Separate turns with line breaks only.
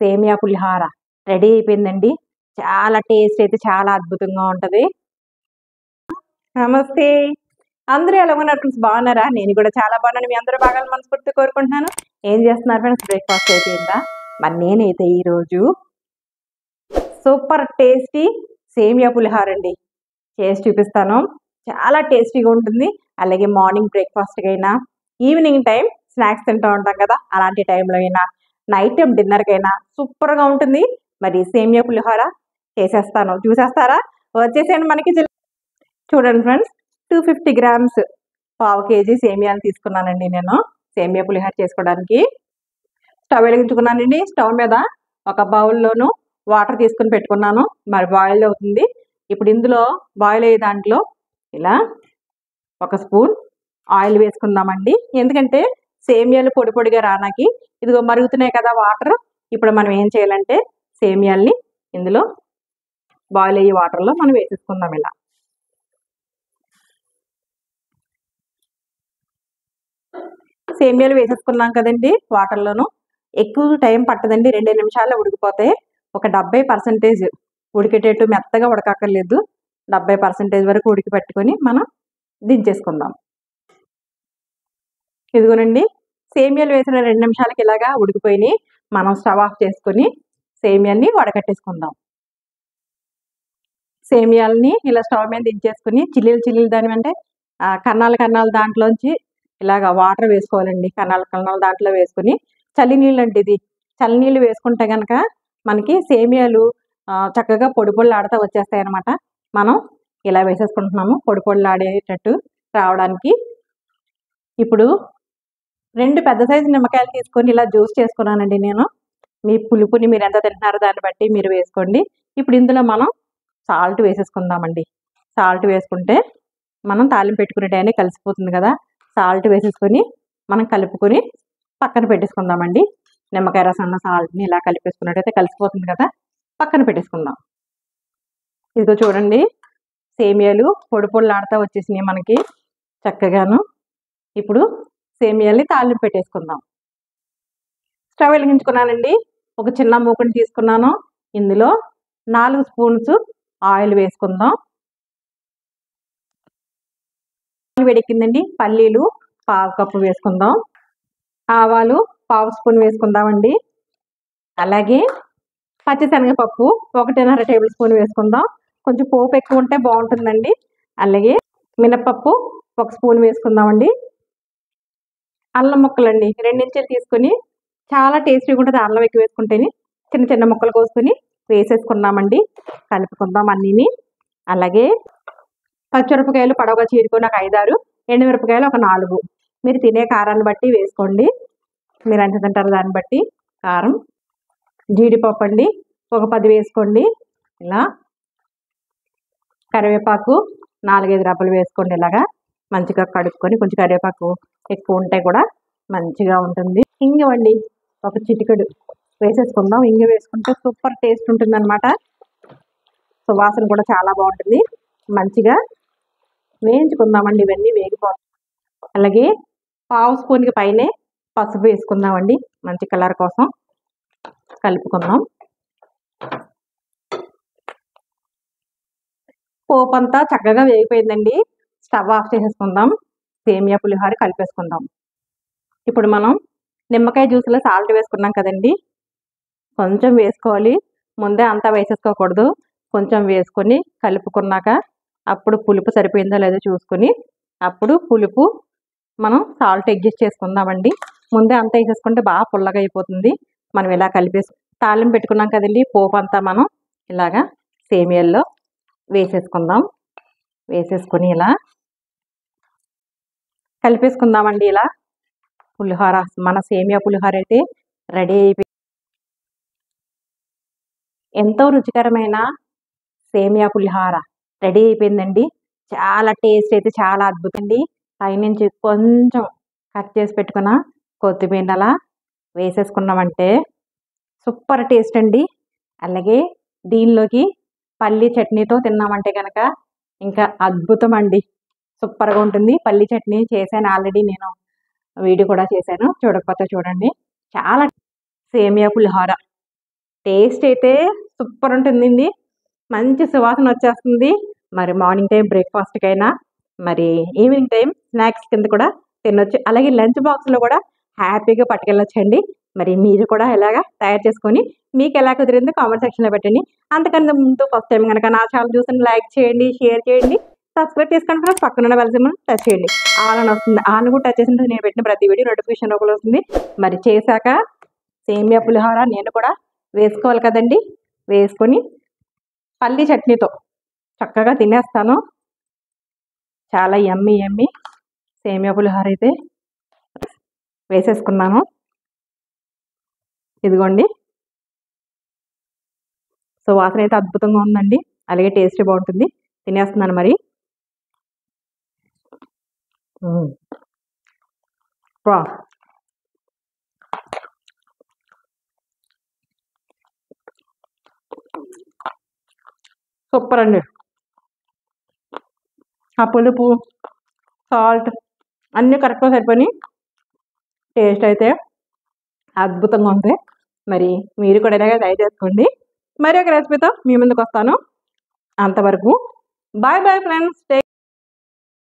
సేమియా పులిహార రెడీ అయిపోయిందండి. చాలా టేస్ట్ అయితే చాలా అద్భుతంగా ఉంటది. నమస్తే. అందరూ ఎలా ఉన్నారు ఫ్రెండ్స్? బాగున్నారా? నేను కూడా చాలా బాగున్నాను. మీ అందరూ బాగాలని మనస్ఫూర్తిగా కోరుకుంటున్నాను. ఏం చేస్తున్నారు ఫ్రెండ్స్? బ్రేక్ఫాస్ట్ అయిపోయిందా? మరి నేనైతే ఈరోజు సూపర్ టేస్టీ సేమియా పులిహార అండి చేసి చూపిస్తాను. చాలా టేస్టీగా ఉంటుంది. అలాగే మార్నింగ్ బ్రేక్ఫాస్ట్కి అయినా, ఈవినింగ్ టైం స్నాక్స్ తింటూ ఉంటాం కదా, అలాంటి టైంలో అయినా, నైట్ టైం డిన్నర్కైనా సూపర్గా ఉంటుంది. మరి సేమియా పులిహోర చేసేస్తాను, చూసేస్తారా? వచ్చేసేయండి. మనకి చూడండి ఫ్రెండ్స్, 250 గ్రామ్స్ పావు కేజీ సేమియాలు తీసుకున్నానండి నేను సేమియా పులిహోర చేసుకోవడానికి. స్టవ్ వెలిగించుకున్నానండి. స్టవ్ మీద ఒక బౌల్లోను వాటర్ తీసుకుని పెట్టుకున్నాను. మరి బాయిల్ అవుతుంది. ఇప్పుడు ఇందులో బాయిల్ అయ్యే దాంట్లో ఇలా ఒక స్పూన్ ఆయిల్ వేసుకుందామండి. ఎందుకంటే సేమియాలు పొడి పొడిగా రానాకి ఇదిగో మరుగుతున్నాయి కదా వాటర్. ఇప్పుడు మనం ఏం చేయాలంటే సేమియాల్ని ఇందులో బాయిల్ అయ్యే వాటర్లో మనం వేసేసుకుందాం. ఇలా సేమియాలు వేసేసుకున్నాం కదండి వాటర్లోను. ఎక్కువ టైం పట్టదండి, 2 నిమిషాల్లో ఉడికిపోతాయి. ఒక 70% ఉడికేటట్టు, మెత్తగా ఉడకక్కర్లేదు. 70% వరకు ఉడికి పెట్టుకొని మనం దించేసుకుందాం. ఇదిగోనండి, సేమియాలు వేసిన 2 నిమిషాలకి ఇలాగా ఉడికిపోయినాయి. మనం స్టవ్ ఆఫ్ చేసుకొని సేమియాల్ని వడకట్టేసుకుందాం. సేమియాలని ఇలా స్టవ్ మీద దించేసుకుని చిల్లీలు దాని అంటే కన్నాలు దాంట్లోంచి ఇలాగ వాటర్ వేసుకోవాలండి. కన్నాలు దాంట్లో వేసుకుని చల్లినీళ్ళు అంటే ఇది చల్లినీళ్ళు వేసుకుంటే కనుక మనకి సేమియాలు చక్కగా పొడి పొడిలాడుతూ వచ్చేస్తాయి అన్నమాట. మనం ఇలా వేసేసుకుంటున్నాము పొడి పొడిలాడేటట్టు రావడానికి. ఇప్పుడు 2 పెద్ద సైజు నిమ్మకాయలు తీసుకొని ఇలా జ్యూస్ చేసుకున్నానండి నేను. మీ పులుపుని మీరు ఎంత తింటున్నారో దాన్ని బట్టి మీరు వేసుకోండి. ఇప్పుడు ఇందులో మనం సాల్ట్ వేసేసుకుందామండి. సాల్ట్ వేసుకుంటే మనం తాలింపు పెట్టుకునే టైంలో కలిసిపోతుంది కదా. సాల్ట్ వేసేసుకొని మనం కలుపుకొని పక్కన పెట్టేసుకుందామండి. నిమ్మకాయ రసం సాల్ట్ని ఇలా కలిపేసుకున్నట్టయితే కలిసిపోతుంది కదా, పక్కన పెట్టేసుకుందాం. ఇదిగో చూడండి, సేమియాలు పొడి పొడిలాడుతూ వచ్చేసినాయి మనకి చక్కగాను. ఇప్పుడు సేమియాల్ని తాలింపు పెట్టేసుకుందాం. స్టవ్ వెలిగించుకున్నానండి. ఒక చిన్న మూకుని తీసుకున్నాను. ఇందులో 4 స్పూన్స్ ఆయిల్ వేసుకుందాం. వేడెక్కిందండి. పల్లీలు పావు కప్పు వేసుకుందాం. ఆవాలు పావు స్పూన్ వేసుకుందామండి. అలాగే పచ్చిశనగపప్పు 1.5 టేబుల్ స్పూన్ వేసుకుందాం. కొంచెం పోపు ఎక్కువ ఉంటే బాగుంటుందండి. అలాగే మినపప్పు 1 స్పూన్ వేసుకుందామండి. అల్లం ముక్కలండి 2 ఇంచులు తీసుకొని, చాలా టేస్టీగా ఉంటుంది అల్లం ఎక్కువ వేసుకుంటేనే. చిన్న చిన్న ముక్కలు కోసుకొని వేసేసుకున్నామండి. కలుపుకుందాం అన్నీని. అలాగే పచ్చిమిరపకాయలు పొడవుగా చీరుకొని ఒక 5-6, ఎండుమిరపకాయలు ఒక 4. మీరు తినే కారాన్ని బట్టి వేసుకోండి. మీరు ఎంత తింటారో దాన్ని బట్టి కారం. జీడిపప్పు అండి ఒక 10 వేసుకోండి. ఇలా కరివేపాకు 4-5 రెబ్బలు వేసుకోండి. ఇలాగా మంచిగా కడుక్కొని, కొంచెం కరివేపాకు ఎక్కువ ఉంటే కూడా మంచిగా ఉంటుంది. ఇంగవండి ఒక చిటికెడు వేసేసుకుందాం. ఇంగ వేసుకుంటే సూపర్ టేస్ట్ ఉంటుంది అనమాట. సువాసన కూడా చాలా బాగుంటుంది. మంచిగా వేయించుకుందామండి. ఇవన్నీ వేగిపోతాయి. అలాగే పావు స్పూన్కి పైనే పసుపు వేసుకుందామండి, మంచి కలర్ కోసం. కలుపుకుందాం. పోపు అంతా చక్కగా వేగిపోయిందండి. స్టవ్ ఆఫ్ చేసేసుకుందాం. సేమియా పులిహోర కలిపేసుకుందాం. ఇప్పుడు మనం నిమ్మకాయ జ్యూస్లో సాల్ట్ వేసుకున్నాం కదండి, కొంచెం వేసుకోవాలి. ముందే అంతా వేసేసుకోకూడదు. కొంచెం వేసుకొని కలుపుకున్నాక అప్పుడు పులుపు సరిపోయిందో లేదో చూసుకొని అప్పుడు పులుపు మనం సాల్ట్ అడ్జస్ట్ చేసుకుందామండి. ముందే అంతా వేసేసుకుంటే బాగా పుల్లగా అయిపోతుంది. మనం ఇలా కలిపేసి తాలింపు పెట్టుకున్నాం కదండి, పోపు అంతా మనం ఇలాగా సేమియాల్లో వేసేసుకుందాం. వేసేసుకొని ఇలా కలిపేసుకుందామండి. ఇలా పులిహోర, మన సేమియా పులిహోర అయితే రెడీ అయిపోయింది. ఎంతో రుచికరమైన సేమియా పులిహోర రెడీ అయిపోయిందండి. చాలా టేస్ట్ అయితే చాలా అద్భుతం అండి. పైనుంచి కొంచెం కట్ చేసి పెట్టుకున్న కొత్తిమీర అలా వేసేసుకున్నామంటే సూపర్ టేస్ట్ అండి. అలాగే దీనిలోకి పల్లీ చట్నీతో తిన్నామంటే కనుక ఇంకా అద్భుతం అండి. సూపర్గా ఉంటుంది. పల్లీ చట్నీ చేశాను ఆల్రెడీ, నేను వీడియో కూడా చేశాను, చూడకపోతే చూడండి. చాలా సేమియా పులిహోర టేస్ట్ అయితే సూపర్ ఉంటుందండి. మంచి సువాసన వచ్చేస్తుంది. మరి మార్నింగ్ టైం బ్రేక్ఫాస్ట్కైనా, మరి ఈవినింగ్ టైం స్నాక్స్ కింద కూడా తినొచ్చు. అలాగే లంచ్ బాక్స్లో కూడా హ్యాపీగా పట్టుకెళ్ళొచ్చండి. మరి మీరు కూడా ఇలాగా తయారు చేసుకొని మీకు ఎలా కుదిరిందో కామెంట్ సెక్షన్లో పెట్టండి. అంతకన్నా ముందు ఫస్ట్ టైం కనుక నా ఛానల్ చూసి లైక్ చేయండి, షేర్ చేయండి, సబ్స్క్రైబ్ చేసుకోండి ఫ్రెండ్స్. పక్కన బెల్ సింబల్ టచ్ చేయండి. ఆల్ అని వస్తుంది. ఆల్ కూడా టచ్ చేసింటే నేను పెట్టిన ప్రతి వీడియో నోటిఫికేషన్ రూపంలో వస్తుంది. మరి చేశాక సేమియా పులిహోర నేను కూడా వేసుకోవాలి కదండి. వేసుకొని పల్లి చట్నీతో చక్కగా తినేస్తాను. చాలా యమ్మీ యమ్మీ సేమియా పులిహోర అయితే వేసేసుకున్నాను. ఇదిగోండి. సో వాసన అయితే అద్భుతంగా ఉందండి. అలాగే టేస్ట్ బాగుంటుంది. తినేస్తున్నాను మరి. వా సూపర్ అండి. ఆ పులుపు, సాల్ట్ అన్నీ కరెక్ట్గా సరిపోయి టేస్ట్ అయితే అద్భుతంగా ఉంది. మరి మీరు కూడా ఇలాగే ట్రై చేసుకోండి. మరి ఒక రెసిపీతో మీ ముందుకు వస్తాను. అంతవరకు బాయ్ బాయ్ ఫ్రెండ్స్.